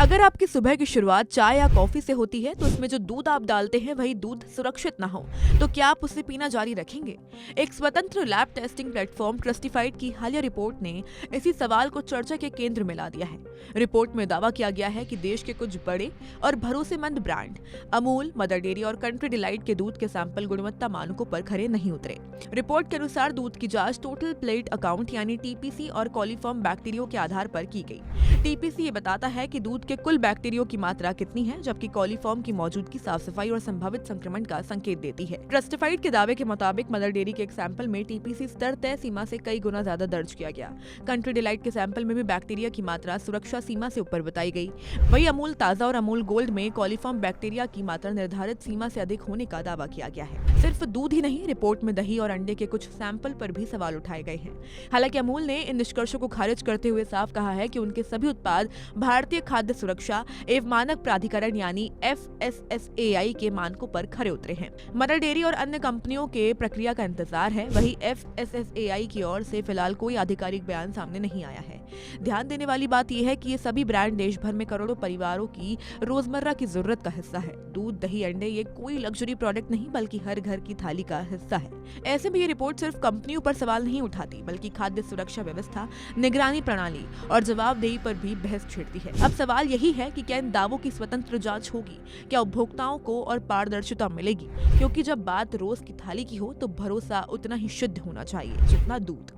अगर आपकी सुबह की शुरुआत चाय या कॉफी से होती है तो उसमें जो दूध आप डालते हैं वही दूध सुरक्षित ना हो तो क्या आप उसे पीना जारी रखेंगे? एक स्वतंत्र लैब टेस्टिंग प्लेटफॉर्म ट्रस्टिफाइड की हालिया रिपोर्ट ने इसी सवाल को चर्चा के केंद्र में ला दिया है। रिपोर्ट में दावा किया गया है कि देश के कुछ बड़े और भरोसेमंद ब्रांड अमूल, मदर डेयरी और कंट्री डिलाइट के दूध के सैंपल गुणवत्ता मानकों पर खरे नहीं उतरे। रिपोर्ट के अनुसार दूध की जांच टोटल प्लेट अकाउंट यानी टीपीसी और कॉलीफॉर्म बैक्टीरियो के आधार पर की गई। टीपीसी ये बताता है कि दूध के कुल बैक्टीरियो की मात्रा कितनी है, जबकि कॉलीफॉर्म की मौजूदगी साफ सफाई और संभावित संक्रमण का संकेत देती है। ट्रस्टिफाइड के दावे के मुताबिक मदर डेयरी के एक सैंपल में टीपीसी स्तर तय सीमा से कई गुना ज्यादा दर्ज किया गया। कंट्री डिलाइट के सैंपल में भी बैक्टीरिया की मात्रा सुरक्षा सीमा से ऊपर बताई गई। वही अमूल ताजा और अमूल गोल्ड में कॉलीफॉर्म बैक्टीरिया की मात्रा निर्धारित सीमा से अधिक होने का दावा किया गया है। सिर्फ दूध ही नहीं, रिपोर्ट में दही और अंडे के कुछ सैंपल पर भी सवाल उठाए गए हैं। हालांकि अमूल ने इन निष्कर्षों को खारिज करते हुए साफ कहा है कि उनके सभी उत्पाद भारतीय खाद्य सुरक्षा एवं मानक प्राधिकरण यानी FSSAI के मानकों पर खरे उतरे हैं। मदर डेयरी और अन्य कंपनियों के प्रक्रिया का इंतजार है। वही FSSAI की ओर से फिलहाल कोई आधिकारिक बयान सामने नहीं आया है। ध्यान देने वाली बात यह है कि ये सभी ब्रांड देश भर में करोड़ों परिवारों की रोजमर्रा की जरूरत का हिस्सा है। दूध, दही, अंडे ये कोई लग्जरी प्रोडक्ट नहीं बल्कि हर घर की थाली का हिस्सा है। ऐसे में ये रिपोर्ट सिर्फ कंपनियों पर सवाल नहीं उठाती बल्कि खाद्य सुरक्षा व्यवस्था, निगरानी प्रणाली और जवाबदेही पर भी बहस छेड़ती है। अब सवाल यही है कि क्या इन दावों की स्वतंत्र जांच होगी, क्या उपभोक्ताओं को और पारदर्शिता मिलेगी? क्योंकि जब बात रोज की थाली की हो तो भरोसा उतना ही शुद्ध होना चाहिए जितना दूध।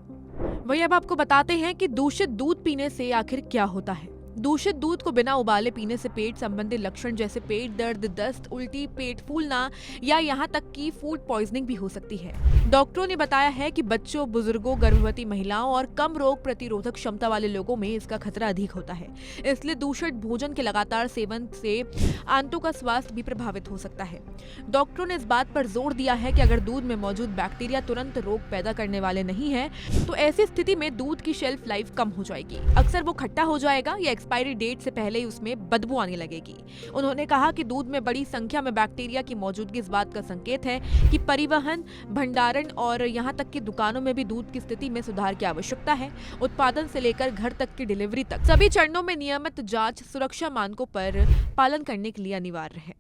वही अब आपको बताते हैं कि दूषित दूध पीने से आखिर क्या होता है। दूषित दूध को बिना उबाले पीने से पेट संबंधी लक्षण जैसे पेट दर्द, दस्त, उल्टी, पेट फूलना या यहाँ तक कि फूड पॉइजनिंग भी हो सकती है। डॉक्टरों ने बताया है कि बच्चों, बुजुर्गों, गर्भवती महिलाओं और कम रोग प्रतिरोधक क्षमता वाले लोगों में इसका खतरा अधिक होता है। इसलिए दूषित भोजन के लगातार सेवन से आंतों का स्वास्थ्य भी प्रभावित हो सकता है। डॉक्टरों ने इस बात पर जोर दिया है कि अगर दूध में मौजूद बैक्टीरिया तुरंत रोग पैदा करने वाले नहीं है तो ऐसी स्थिति में दूध की शेल्फ लाइफ कम हो जाएगी। अक्सर वो खट्टा हो जाएगा या एक्सपायरी डेट से पहले ही उसमें बदबू आने लगेगी। उन्होंने कहा कि दूध में बड़ी संख्या में बैक्टीरिया की मौजूदगी इस बात का संकेत है कि परिवहन, भंडारण और यहाँ तक कि दुकानों में भी दूध की स्थिति में सुधार की आवश्यकता है। उत्पादन से लेकर घर तक की डिलीवरी तक सभी चरणों में नियमित जांच, सुरक्षा मानकों पर पालन करने के लिए अनिवार्य है।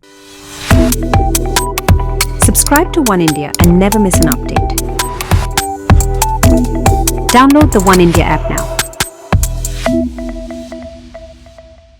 Subscribe to One India and never miss an update. Download the One India app now.